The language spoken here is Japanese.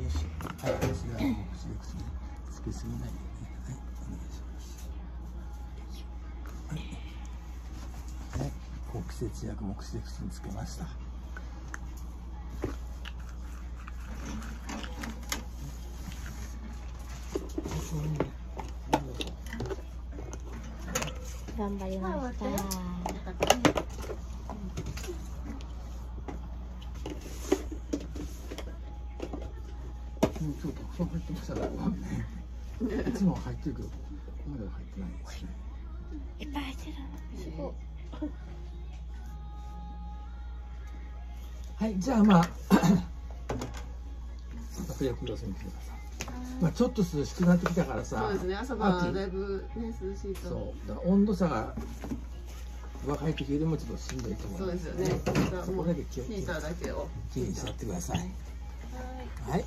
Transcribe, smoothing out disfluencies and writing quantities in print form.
よし、はい、こちらも口で口につけすぎないように、はい、お願いします。はい、はい、こう季節薬も口で口につけました。頑張りました。今日たくさん入ってましたね。いつも入ってるけど、まだ入ってないですね。いっぱい入ってる。すごい。はい、じゃあまあ迫力様子見てください。まあちょっと涼しくなってきたからさ。そうですね。朝晩だいぶね涼しいと。そう、だから温度差が若い時よりもちょっとしんどいと思う。そうですよね。そこだけ気をつけて。ヒーターだけを。気にしちゃってください。はい。